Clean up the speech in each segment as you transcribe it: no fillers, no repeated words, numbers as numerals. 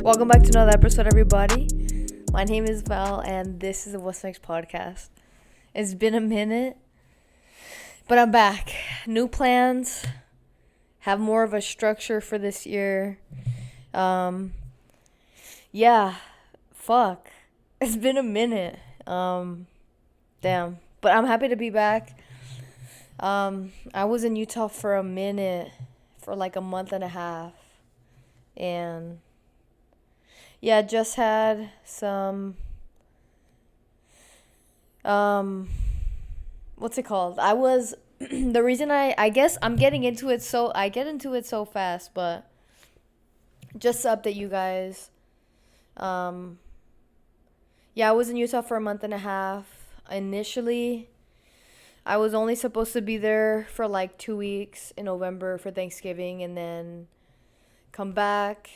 Welcome back to another episode, everybody. My name is Val, and this is the What's Next podcast. It's been a minute, but I'm back. New plans. Have more of a structure for this year. Yeah, fuck. It's been a minute. Damn. But I'm happy to be back. I was in Utah for a minute, for like a month and a half, and yeah, just had some what's it called? I was the reason I guess I'm getting into it I get into it so fast, but just to update you guys. Yeah, I was in Utah for a month and a half. Initially, I was only supposed to be there for like 2 weeks in November for Thanksgiving and then come back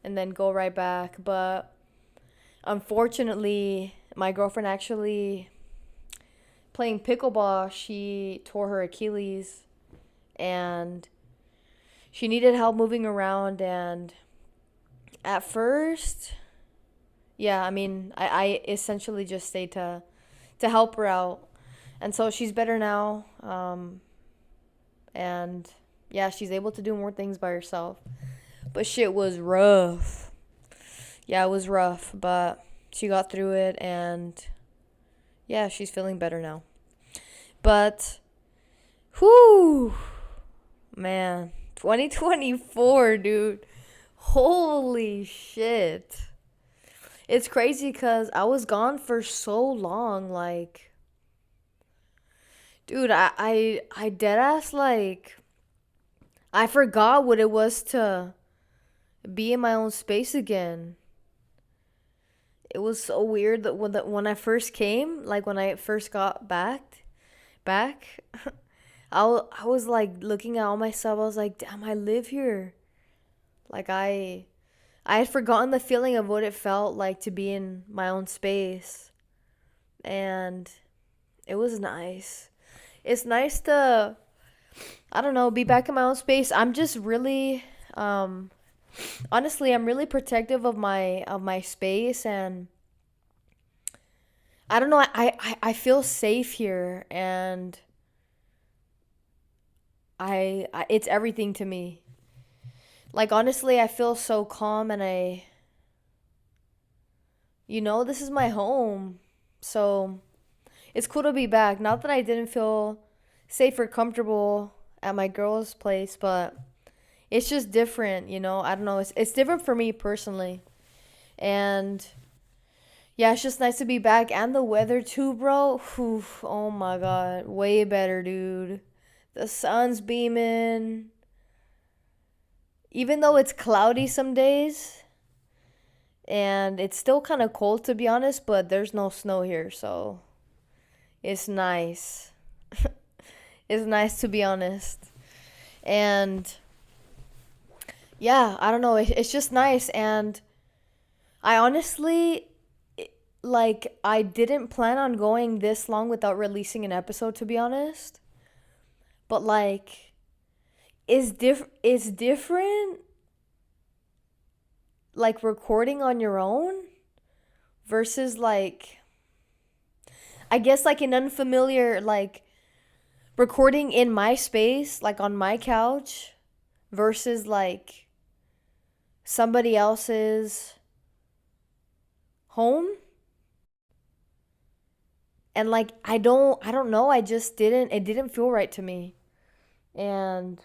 and then go right back, but unfortunately, my girlfriend actually playing pickleball, she tore her Achilles and she needed help moving around. And at first, yeah, I essentially just stayed to help her out. And so she's better now. And yeah, she's able to do more things by herself. But shit was rough. Yeah, it was rough, but she got through it, and yeah, she's feeling better now. But, whoo, man, 2024, dude. Holy shit. It's crazy because I was gone for so long. Like, dude, I dead ass, like, I forgot what it was to be in my own space again. It was so weird that when I first came, like when I first got back, I was like looking at all myself. I was like, damn, I live here. Like I had forgotten the feeling of what it felt like to be in my own space. And it was nice. It's nice to, I don't know, be back in my own space. I'm just really honestly, I'm really protective of my space, and I don't know, I feel safe here, and I it's everything to me. Like, honestly, I feel so calm, and this is my home. So it's cool to be back. Not that I didn't feel safe or comfortable at my girl's place, but it's just different. I don't know. It's different for me personally. And yeah, it's just nice to be back. And the weather too, bro. Whew, oh my God. Way better, dude. The sun's beaming. Even though it's cloudy some days, and it's still kind of cold, to be honest, but there's no snow here, so it's nice. It's nice, to be honest. And yeah, I don't know. It's just nice. And I honestly, like, I didn't plan on going this long without releasing an episode, to be honest. But like, it's different, like, recording on your own versus, like, I guess, like, an unfamiliar, like, recording in my space, like on my couch, versus like somebody else's home. And like, I don't know, it didn't feel right to me. And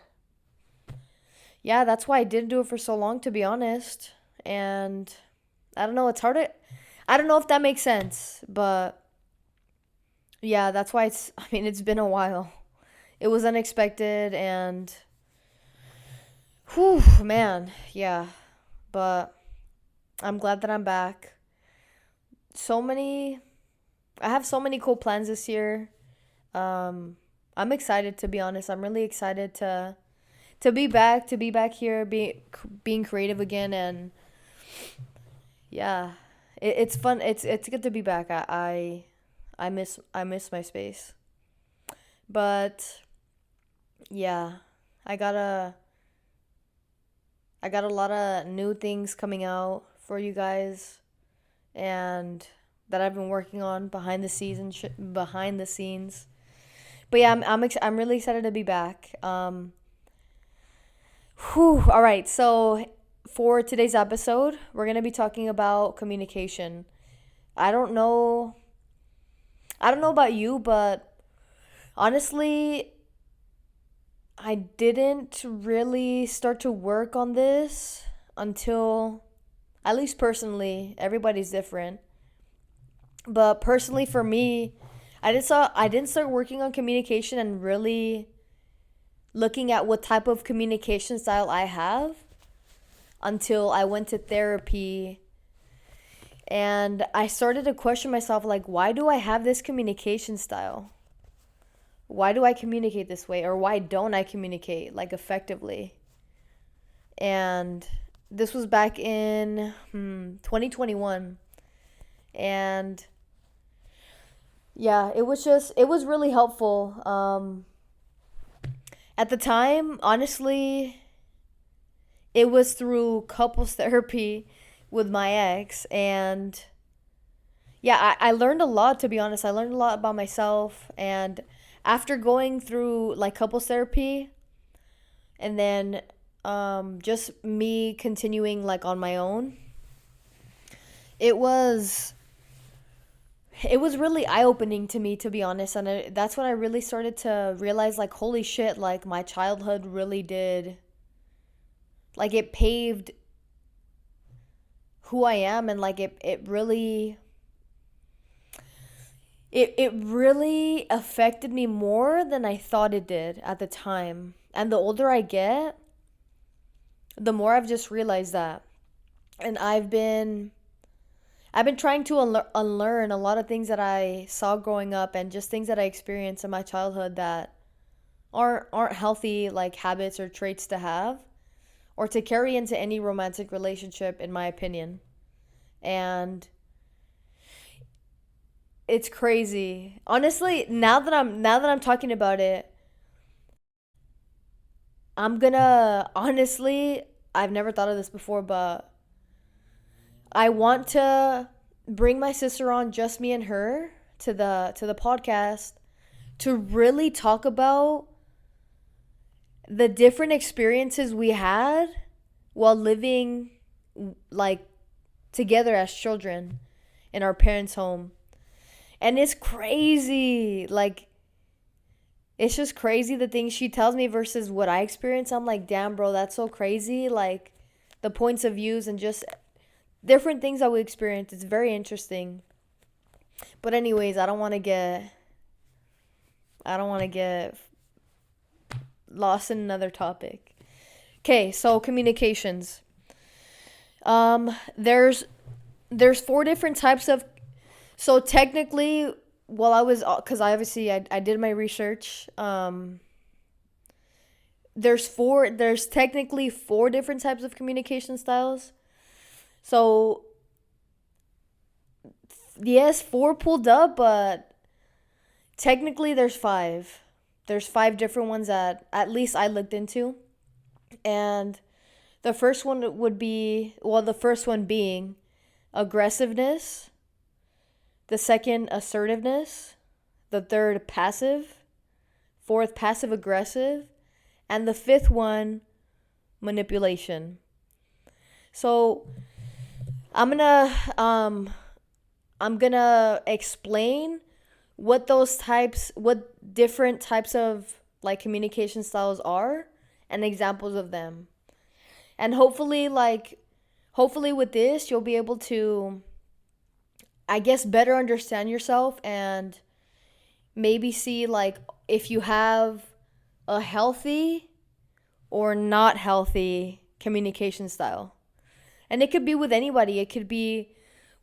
yeah, that's why I didn't do it for so long, to be honest. And I don't know, I don't know if that makes sense, but yeah, that's why it's been a while. It was unexpected, and whew, man, yeah. But I'm glad that I'm back. So many I have so many cool plans this year. I'm excited, to be honest. I'm really excited to be back here, being creative again, and yeah, it's fun. It's good to be back. I miss my space, but yeah, I gotta I got a lot of new things coming out for you guys, and that I've been working on behind the scenes behind the scenes. But yeah, I'm really excited to be back. Whew, all right, so for today's episode, we're gonna be talking about communication. I don't know. I don't know about you, but honestly, I didn't really start to work on this until, at least personally, everybody's different. But personally for me, I didn't start working on communication and really looking at what type of communication style I have until I went to therapy, and I started to question myself, like, why do I have this communication style? Why do I communicate this way, or why don't I communicate like effectively? And this was back in 2021, and yeah, it was really helpful. At the time, honestly, it was through couples therapy with my ex, and yeah, I learned a lot, to be honest. I learned a lot about myself, and after going through like couples therapy, and then just me continuing like on my own, it was it was really eye-opening to me, to be honest. And that's when I really started to realize, like, holy shit, like my childhood really did, like, it paved who I am, and like it really affected me more than I thought it did at the time. And the older I get, the more I've just realized that. And I've been trying to unlearn a lot of things that I saw growing up, and just things that I experienced in my childhood that aren't healthy, like habits or traits to have or to carry into any romantic relationship, in my opinion. And it's crazy. Honestly, now that I'm talking about it, I'm gonna honestly, I've never thought of this before, but I want to bring my sister on, just me and her, to the podcast, to really talk about the different experiences we had while living like together as children in our parents' home. And it's crazy. Like, it's just crazy the things she tells me versus what I experience. I'm like, damn, bro, that's so crazy. Like, the points of views and just different things that we experience. It's very interesting. But anyways, I don't want to get lost in another topic. Okay, so communications. Um there's there's four different types of, so technically, while I was, cuz I did my research, there's technically four different types of communication styles. So yes, four pulled up, but technically there's five. There's five different ones that at least I looked into. And the first one would be, well, the first one being aggressiveness, the second assertiveness, the third passive, fourth passive aggressive, and the fifth one manipulation. So I'm gonna um I'm gonna explain what different types of like communication styles are, and examples of them. And hopefully with this you'll be able to, I guess, better understand yourself, and maybe see like if you have a healthy or not healthy communication style. And it could be with anybody. It could be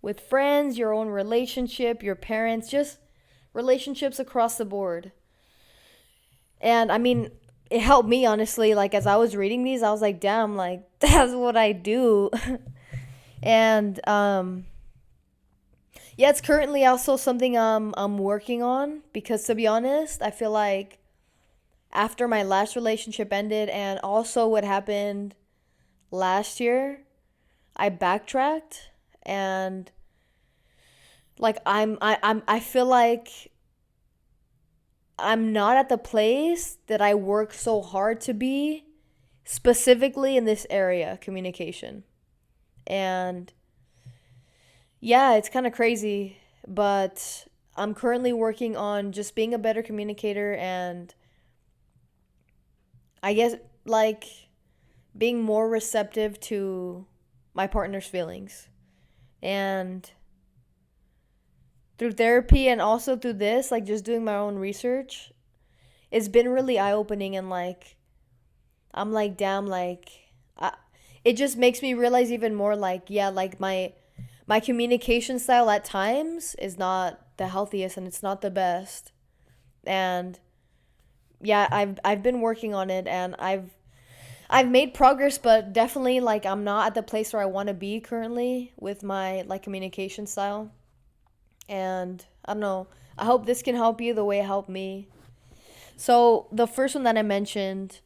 with friends, your own relationship, your parents, just relationships across the board. And I mean, it helped me, honestly. Like, as I was reading these, I was like, damn, like that's what I do. And yeah, it's currently also something I'm working on, because to be honest, I feel like after my last relationship ended, and also what happened last year I backtracked, and like I feel like I'm not at the place that I work so hard to be, specifically in this area, communication. And yeah, it's kind of crazy, but I'm currently working on just being a better communicator, and I guess like being more receptive to my partner's feelings. And through therapy and also through this, like just doing my own research, it's been really eye opening. And like, I'm like, damn, like, I, it just makes me realize even more, like, yeah, like my communication style at times is not the healthiest and it's not the best. And yeah, I've been working on it, and I've made progress, but definitely like I'm not at the place where I want to be currently with my like communication style. And I don't know. I hope this can help you the way it helped me. So the first one that I mentioned,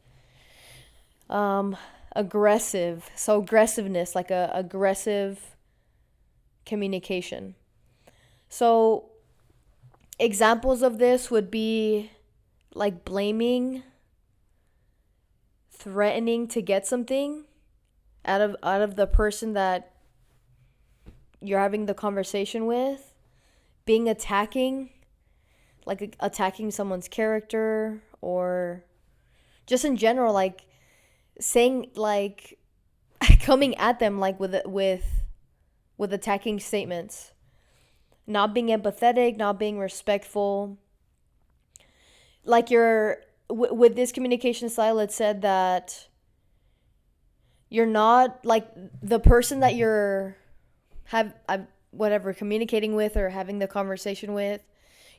um, aggressive. So aggressiveness, like a aggressive communication. So examples of this would be like blaming, threatening to get something out of the person that you're having the conversation with, being attacking, like attacking someone's character, or just in general, like saying like coming at them like with attacking statements, not being empathetic, not being respectful. Like with this communication style, it said that you're not like the person that you're have whatever communicating with or having the conversation with.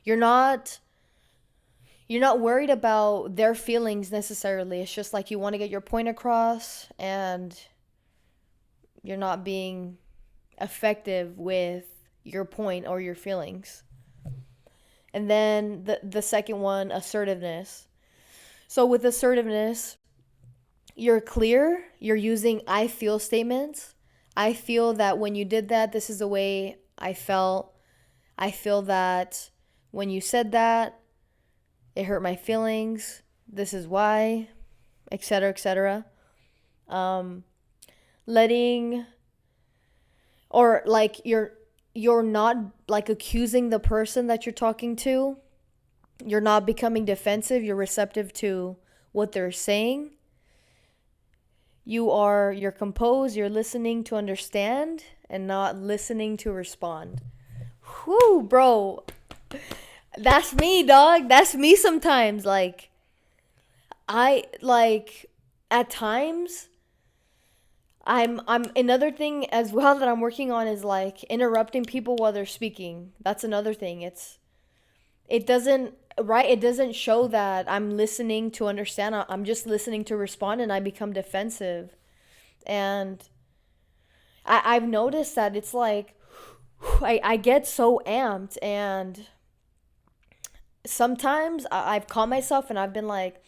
You're not you're not worried about their feelings necessarily. It's just like you want to get your point across, and you're not being effective with your point or your feelings. And then the second one, assertiveness. So with assertiveness, you're clear, you're using I feel statements. I feel that when you did that, this is the way I felt. I feel that when you said that, it hurt my feelings. This is why, etc., etc. Um, letting or like you're not like accusing the person that you're talking to. You're not becoming defensive. You're receptive to what they're saying. You're composed. You're listening to understand and not listening to respond. Whoo, bro. That's me, dog. That's me sometimes. Like I like at times I'm another thing as well that I'm working on is like interrupting people while they're speaking. That's another thing. It doesn't right, it doesn't show that I'm listening to understand. I'm just listening to respond, and I become defensive. And I've noticed that it's like I get so amped, and sometimes I've caught myself and I've been like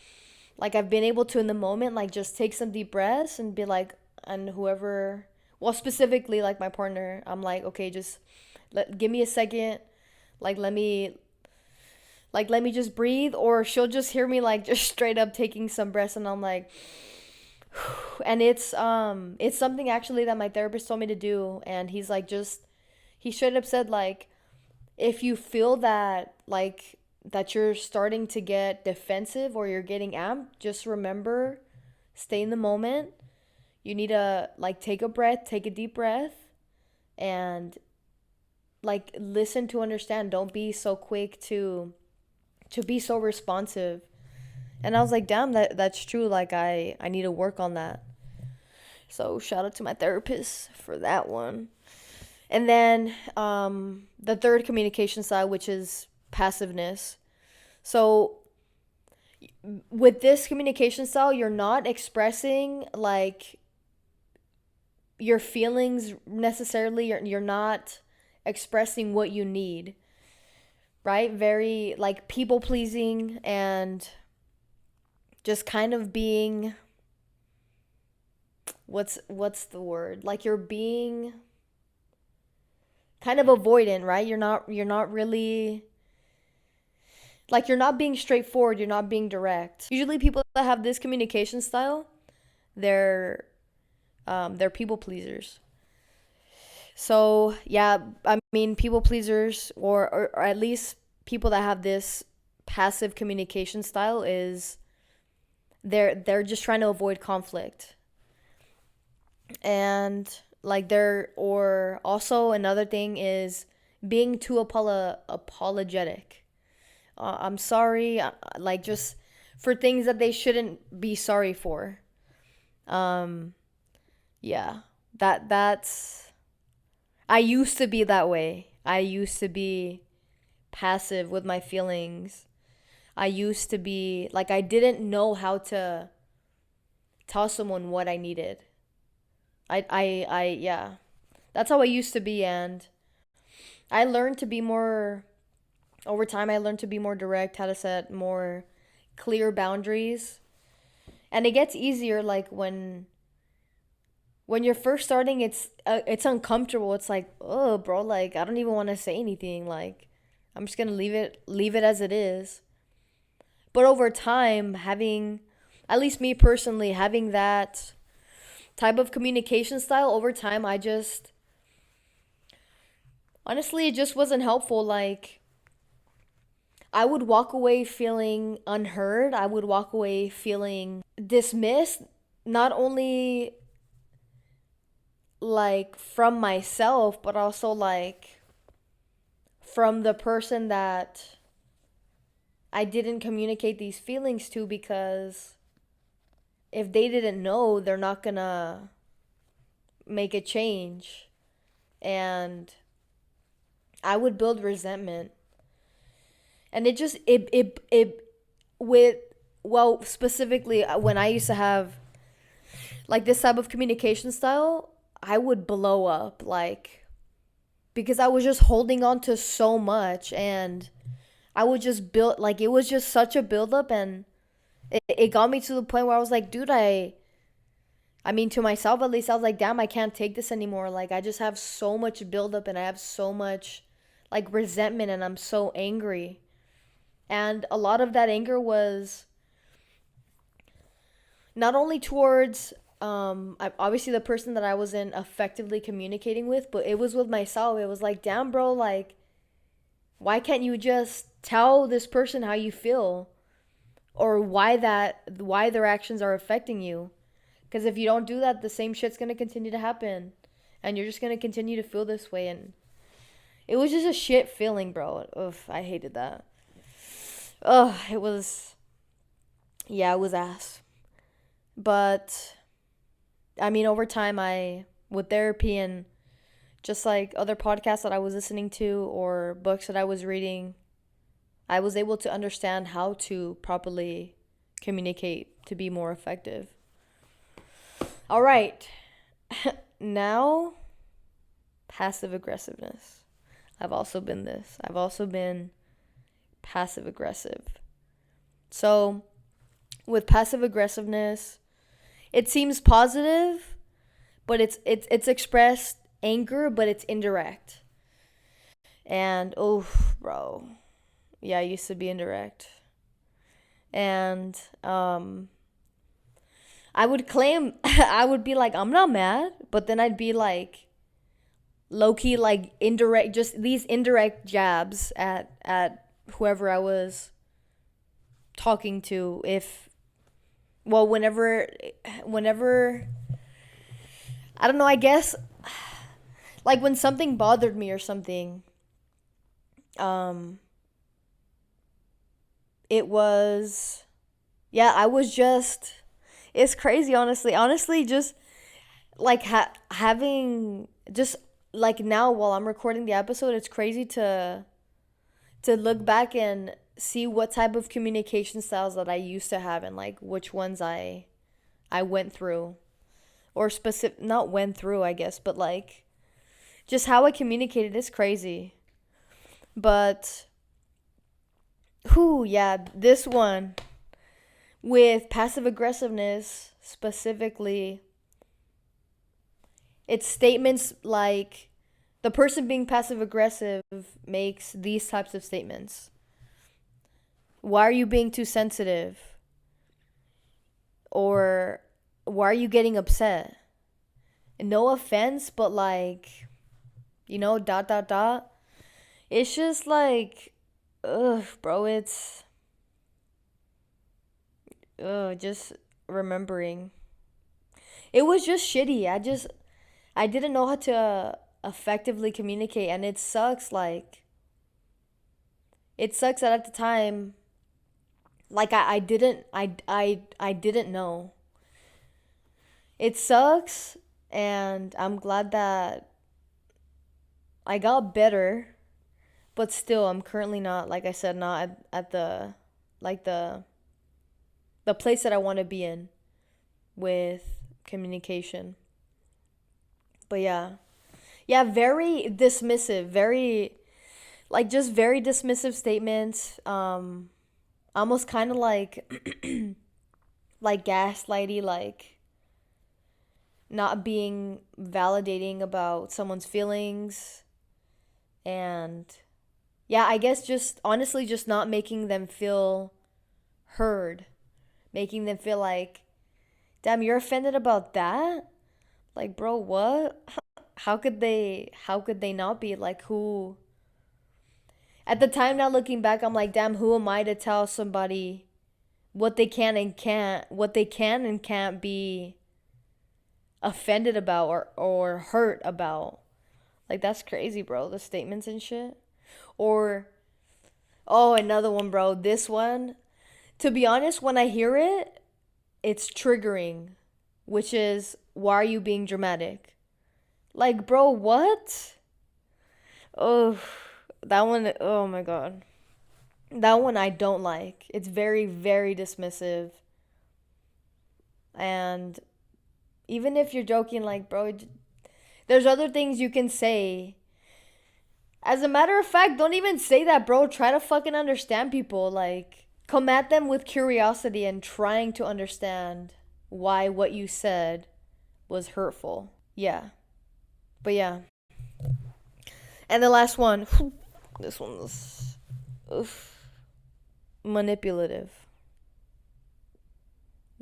I've been able to in the moment like just take some deep breaths and be like, and whoever, well, specifically like my partner, I'm like, okay, just give me a second, like let me just breathe. Or she'll just hear me like just straight up taking some breaths, and I'm like and it's something actually that my therapist told me to do. And he's like, just he straight up said like, if you feel that like that you're starting to get defensive or you're getting amped, just remember, stay in the moment. You need to like take a breath, take a deep breath, and like listen to understand. Don't be so quick to be so responsive. And I was like, damn, that's true. Like I need to work on that. So shout out to my therapist for that one. And then the third communication style, which is passiveness. So with this communication style, you're not expressing like your feelings necessarily. You're not expressing what you need, right? Very like people pleasing, and just kind of being what's the word? Like you're being kind of avoidant, right? You're not really like you're not being straightforward, you're not being direct. Usually people that have this communication style, they're they're people pleasers. So, yeah, I mean people pleasers or at least people that have this passive communication style is they're just trying to avoid conflict. And like they're or also another thing is being too apologetic. I'm sorry, like just for things that they shouldn't be sorry for. Um, yeah, that's. I used to be that way. I used to be passive with my feelings. I used to be like I didn't know how to tell someone what I needed. Yeah. That's how I used to be, and I learned to be more over time. I learned to be more direct, how to set more clear boundaries, and it gets easier like when you're first starting. It's uncomfortable. It's like, oh bro, like I don't even want to say anything, like I'm just gonna leave it as it is. But over time, having, at least me personally, having that type of communication style over time, I just honestly, it just wasn't helpful. Like I would walk away feeling unheard. I would walk away feeling dismissed, not only like from myself, but also like from the person that I didn't communicate these feelings to, because if they didn't know, they're not gonna make a change. And I would build resentment. And it just, with, well, specifically when I used to have like this type of communication style, I would blow up, like, because I was just holding on to so much, and I would just build, like, it was just such a buildup, and it got me to the point where I was like, dude, I mean, to myself at least, I was like, damn, I can't take this anymore. Like, I just have so much buildup, and I have so much, like, resentment, and I'm so angry. And a lot of that anger was not only towards obviously the person that I wasn't effectively communicating with, but it was with myself. It was like, damn, bro, like, why can't you just tell this person how you feel, or why their actions are affecting you? Because if you don't do that, the same shit's gonna continue to happen, and you're just gonna continue to feel this way. And it was just a shit feeling, bro. Ugh, I hated that. Ugh, it was, yeah, it was ass. But I mean, over time, with therapy and just like other podcasts that I was listening to or books that I was reading, I was able to understand how to properly communicate to be more effective. All right. Now, passive aggressiveness. I've also been this. I've also been passive aggressive. So, with passive aggressiveness, it seems positive, but it's expressed anger, but it's indirect. And oh, bro, yeah, I used to be indirect. And I would claim I would be like, I'm not mad, but then I'd be like low key, like indirect, just these indirect jabs at whoever I was talking to. If, well, whenever I don't know, I guess like when something bothered me or something, um it was, yeah, I was just, it's crazy, honestly, just like having just like now while I'm recording the episode, it's crazy to look back and see what type of communication styles that I used to have, and like which ones I went through, or specific, not went through, I guess, but like just how I communicated is crazy. But who, yeah, this one with passive aggressiveness specifically, It's statements like the person being passive aggressive makes these types of statements. Why are you being too sensitive? Or why are you getting upset? And no offense, but like, dot dot dot. It's just like, ugh, bro, it's just remembering. It was just shitty. I didn't know how to effectively communicate, and it sucks. Like, it sucks that at the time, like I didn't know. It sucks, and I'm glad that I got better, but still, I'm currently not, like I said, not at the like the place that I want to be in with communication. But yeah. Yeah, very dismissive, very like just very dismissive statements. Almost kind of like like gaslighty, like not being validating about someone's feelings, and yeah, I guess just honestly just not making them feel heard, making them feel like, damn, you're offended about that? Like, bro, what? How could they not be? Like, who at the time, now looking back, I'm like, damn, who am I to tell somebody what they can and can't be offended about or hurt about? Like, that's crazy, bro. The statements and shit. Or, oh, another one, bro. This one, to be honest, when I hear it, it's triggering, which is, why are you being dramatic? Like, bro, what? Oh, that one, oh my God. That one I don't like. It's very, very dismissive. And even if you're joking, like, bro, there's other things you can say. As a matter of fact, don't even say that, bro. Try to fucking understand people. Like, come at them with curiosity and trying to understand why what you said was hurtful. Yeah. But yeah. And the last one. This one was oof, manipulative.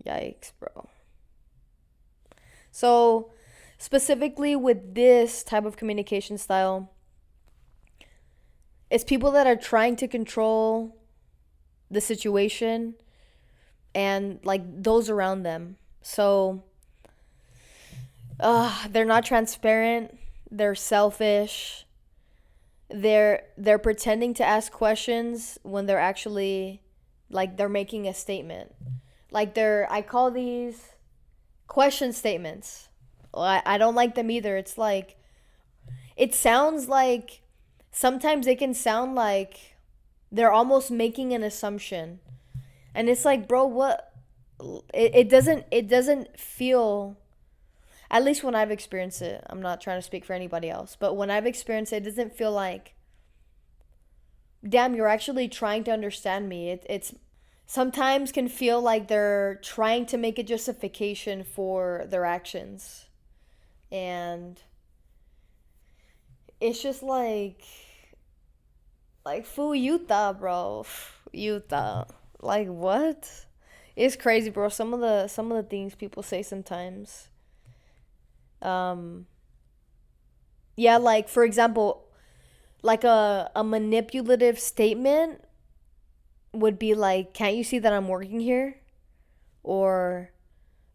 Yikes, bro. So, specifically with this type of communication style, it's people that are trying to control the situation and like those around them. So, they're not transparent, they're selfish. They're pretending to ask questions when they're actually like they're making a statement. Like I call these question statements. I don't like them either. It's like it sounds like sometimes it can sound like they're almost making an assumption. And it's like, bro, what it doesn't feel, at least when I've experienced it. I'm not trying to speak for anybody else, but when I've experienced it, it doesn't feel like, damn, you're actually trying to understand me. It's sometimes can feel like they're trying to make a justification for their actions. And it's just like fool, you thought, bro. You thought. Like what? It's crazy, bro. Some of the things people say sometimes. Um yeah, like for example, like a manipulative statement would be like, "Can't you see that I'm working here?" Or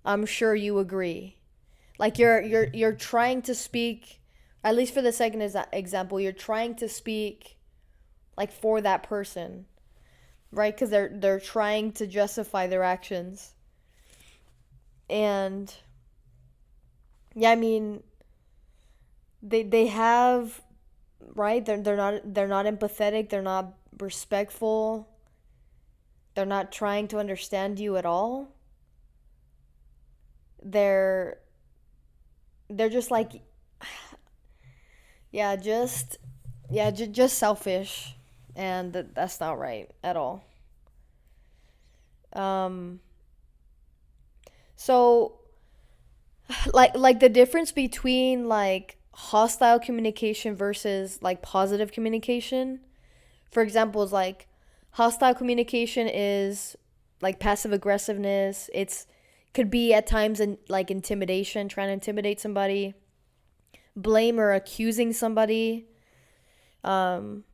"I'm sure you agree." Like you're trying to speak, at least for the second example, you're trying to speak like for that person, right? Because they're trying to justify their actions. And yeah, I mean, they have, right, they're not empathetic, they're not respectful, they're not trying to understand you at all. They're they're just like, yeah, just selfish, and that's not right at all. um so Like the difference between like hostile communication versus like positive communication. For example, is like hostile communication is like passive aggressiveness. It's could be at times in like intimidation, trying to intimidate somebody, blame or accusing somebody, um,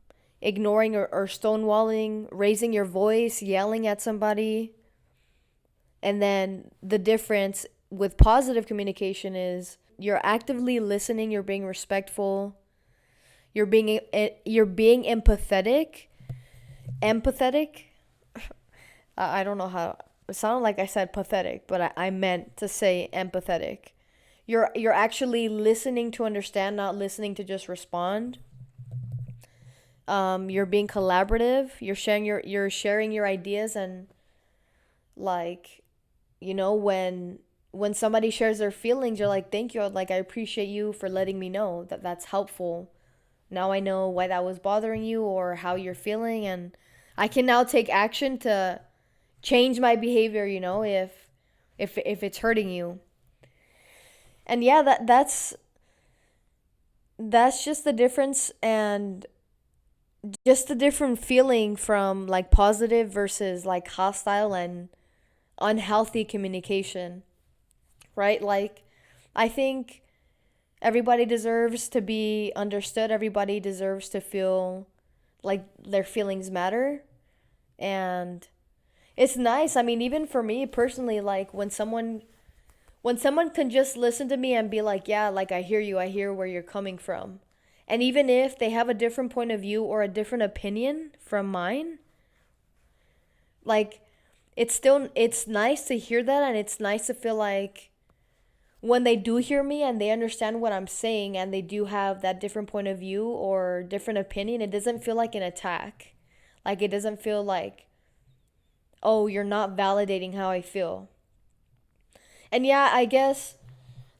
ignoring or stonewalling, raising your voice, yelling at somebody. And then the difference with positive communication is you're actively listening, you're being respectful, you're being empathetic. Empathetic. I don't know how it sounded like I said pathetic, but I meant to say empathetic. You're actually listening to understand, not listening to just respond. You're being collaborative. You're sharing your ideas, and like, when somebody shares their feelings, you're like, thank you, like, I appreciate you for letting me know that that's helpful. Now I know why that was bothering you or how you're feeling, and I can now take action to change my behavior, if it's hurting you. And yeah, that's just the difference, and just a different feeling from like positive versus like hostile and unhealthy communication, right? Like, I think everybody deserves to be understood. Everybody deserves to feel like their feelings matter. And it's nice. I mean, even for me personally, like when someone can just listen to me and be like, yeah, like, I hear you, I hear where you're coming from. And even if they have a different point of view or a different opinion from mine, like, it's nice to hear that, and it's nice to feel like when they do hear me and they understand what I'm saying and they do have that different point of view or different opinion, it doesn't feel like an attack. Like, it doesn't feel like, oh, you're not validating how I feel. And yeah, I guess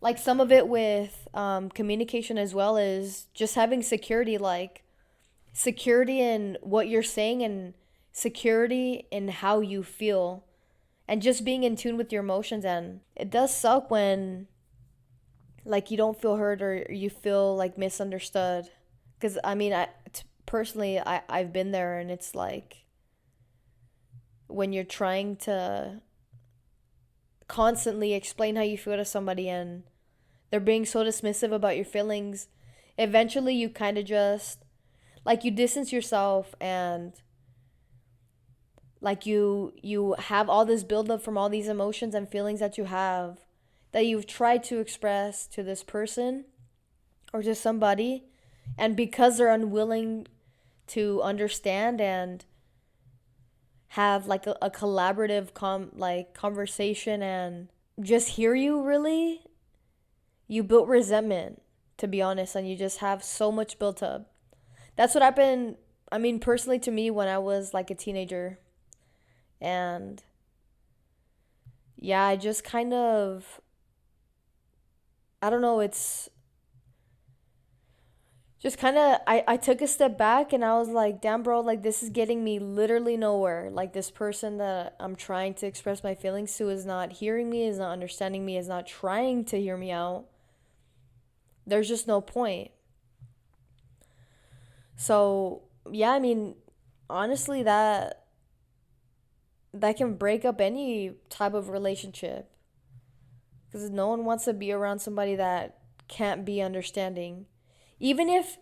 like some of it with communication as well is just having security, like security in what you're saying and security in how you feel, and just being in tune with your emotions. And it does suck when like you don't feel heard or you feel like misunderstood, because I mean, personally, I've been there, and it's like when you're trying to constantly explain how you feel to somebody and they're being so dismissive about your feelings, eventually you kind of just like you distance yourself, and like you have all this buildup from all these emotions and feelings that you have, that you've tried to express to this person or to somebody, and because they're unwilling to understand and have like a collaborative conversation and just hear you, really, you built resentment, to be honest, and you just have so much built up. That's what happened, I mean, personally to me when I was like a teenager. And yeah, I just kind of, I don't know, it's just kind of, I took a step back and I was like, damn, bro, like, this is getting me literally nowhere. Like, this person that I'm trying to express my feelings to is not hearing me, is not understanding me, is not trying to hear me out. There's just no point. So yeah, I mean, honestly, that can break up any type of relationship, because no one wants to be around somebody that can't be understanding. Even if,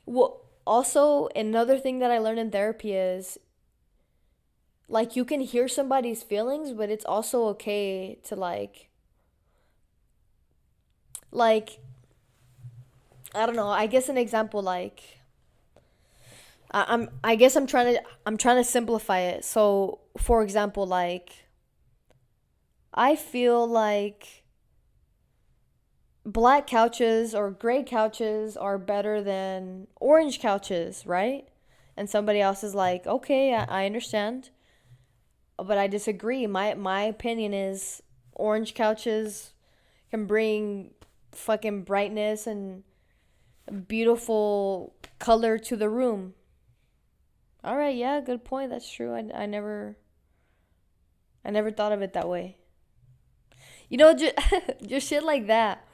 well, also another thing that I learned in therapy is like you can hear somebody's feelings, but it's also okay to like I don't know, I guess an example, like I guess I'm trying to simplify it. So, for example, like I feel like black couches or gray couches are better than orange couches, right? And somebody else is like, okay, I understand, but I disagree. My opinion is orange couches can bring fucking brightness and beautiful color to the room. All right, yeah, good point. That's true. I never thought of it that way. just, just shit like that.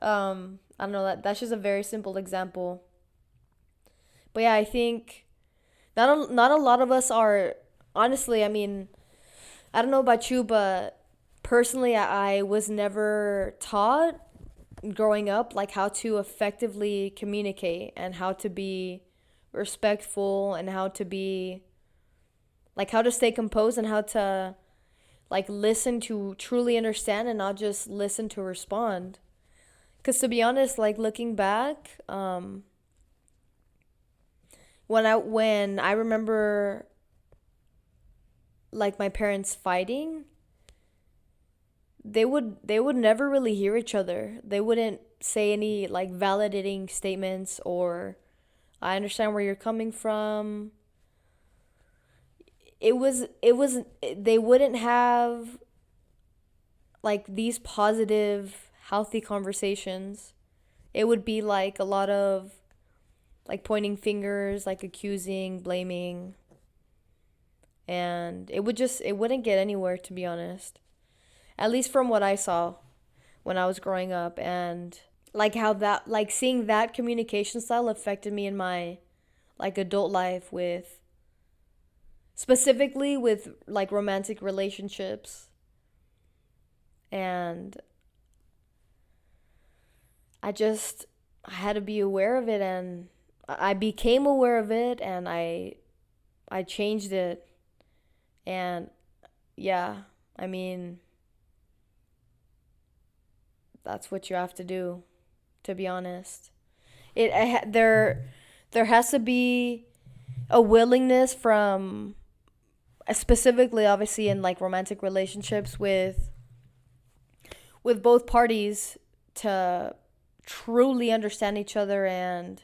I don't know, that's just a very simple example. But yeah, I think not a lot of us are, honestly, I mean, I don't know about you, but personally, I was never taught growing up like how to effectively communicate and how to be respectful and how to be like how to stay composed and how to like listen to truly understand and not just listen to respond. Because to be honest, like looking back, when I remember like my parents fighting, they would never really hear each other. They wouldn't say any like validating statements or I understand where you're coming from. It was they wouldn't have like these positive healthy conversations. It would be like a lot of like pointing fingers, like accusing, blaming, and it wouldn't get anywhere, to be honest. At least from what I saw when I was growing up, and like how that like seeing that communication style affected me in my like adult life, with specifically with like romantic relationships. And I had to be aware of it, and I became aware of it, and I changed it. And yeah, I mean, that's what you have to do, to be honest. There has to be a willingness from, specifically obviously in like romantic relationships, with both parties, to truly understand each other and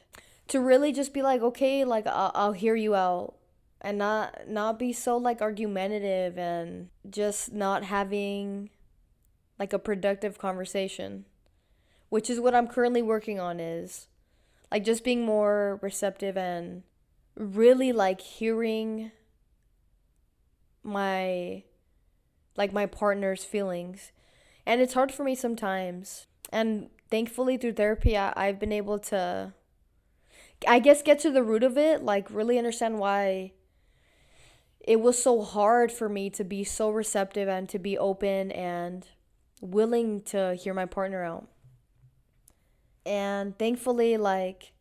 to really just be like, okay, like I'll hear you out, and not be so like argumentative and just not having like a productive conversation, which is what I'm currently working on, is like just being more receptive and really like hearing my my partner's feelings. And it's hard for me sometimes. And thankfully through therapy, I've been able to, I guess, get to the root of it, like really understand why it was so hard for me to be so receptive and to be open and willing to hear my partner out. And thankfully, like,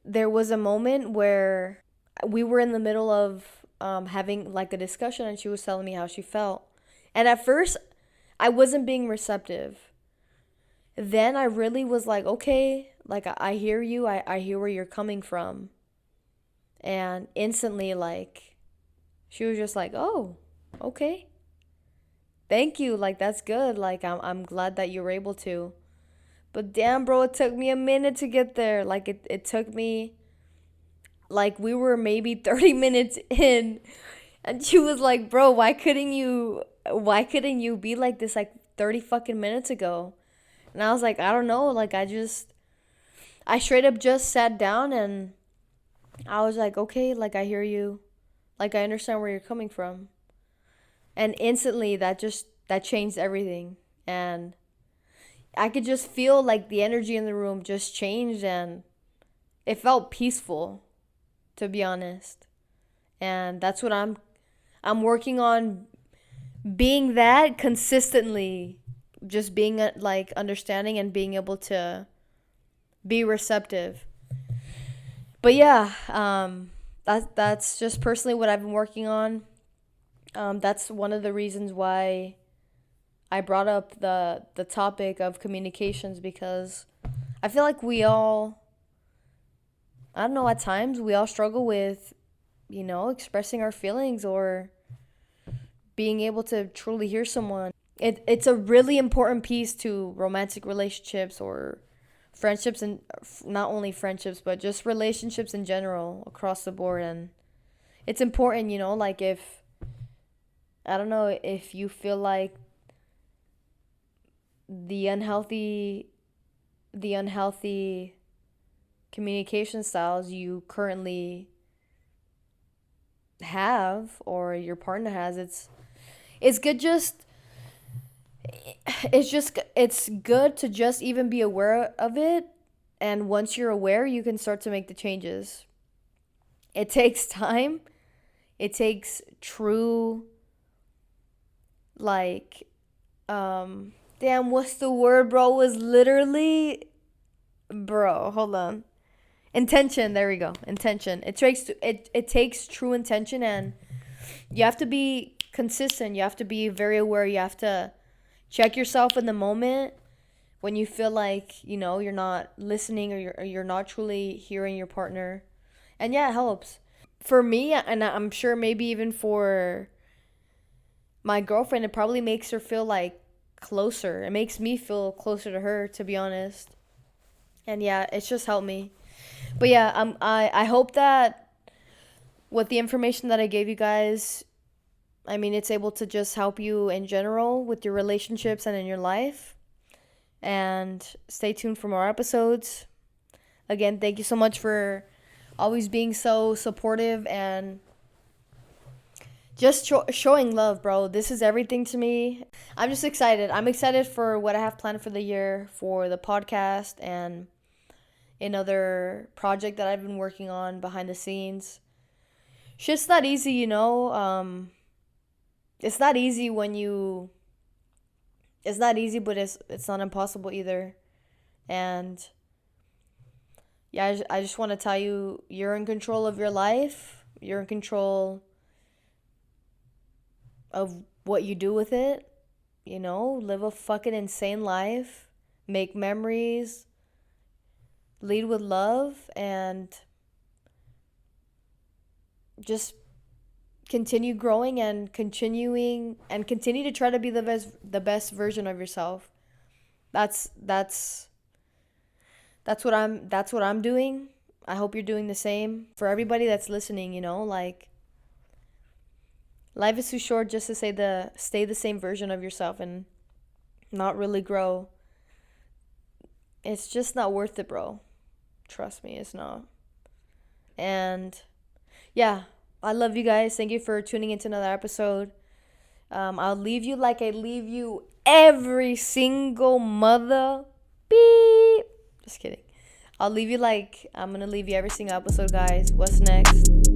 there was a moment where we were in the middle of having like a discussion, and she was telling me how she felt. And at first, I wasn't being receptive. Then I really was like, okay, like I hear you, I hear where you're coming from. And instantly, like, she was just like, oh, okay, thank you. Like, that's good. Like, I'm glad that you were able to. But damn, bro, it took me a minute to get there. Like, it took me, like, we were maybe 30 minutes in. And she was like, bro, why couldn't you be like this like 30 fucking minutes ago? And I was like, I don't know. Like, I straight up just sat down and I was like, okay, like, I hear you. Like, I understand where you're coming from. And instantly that changed everything. And I could just feel like the energy in the room just changed, and it felt peaceful, to be honest. And that's what I'm working on, being that consistently, just being like understanding and being able to be receptive. But yeah, that's just personally what I've been working on. That's one of the reasons why I brought up the topic of communications, because I feel like we all, I don't know, at times we all struggle with, expressing our feelings or being able to truly hear someone. It's a really important piece to romantic relationships or friendships, and not only friendships, but just relationships in general across the board. And it's important, like if, I don't know, if you feel like the unhealthy the unhealthy communication styles you currently have or your partner has, it's good just It's good to just even be aware of it, and once you're aware, you can start to make the changes. It takes time. It takes true, like, damn, what's the word, bro? Was literally, bro, hold on. Intention, there we go. Intention. It takes true intention, and you have to be consistent. You have to be very aware. You have to check yourself in the moment when you feel like, you're not listening, or you're not truly hearing your partner. And yeah, it helps. For me, and I'm sure maybe even for my girlfriend, it probably makes her feel like closer. It makes me feel closer to her, to be honest. And yeah, it's just helped me. But yeah, I hope that with the information that I gave you guys, I mean, it's able to just help you in general with your relationships and in your life. And stay tuned for more episodes. Again, thank you so much for always being so supportive and just showing love, bro. This is everything to me. I'm just excited. I'm excited for what I have planned for the year, for the podcast, and another project that I've been working on behind the scenes. Shit's not easy, it's not easy when you. It's not easy, but it's not impossible either. And yeah, I just want to tell you, you're in control of your life. You're in control of what you do with it. Live a fucking insane life, make memories, lead with love, and just continue growing and continue to try to be the best version of yourself. That's what I'm doing. I hope you're doing the same. For everybody that's listening, like, life is too short just to stay the same version of yourself and not really grow. It's just not worth it, bro. Trust me, it's not. And yeah, I love you guys. Thank you for tuning into another episode. I'll leave you like I leave you every single mother beep. Just kidding. I'll leave you like I'm gonna leave you every single episode, guys. What's next?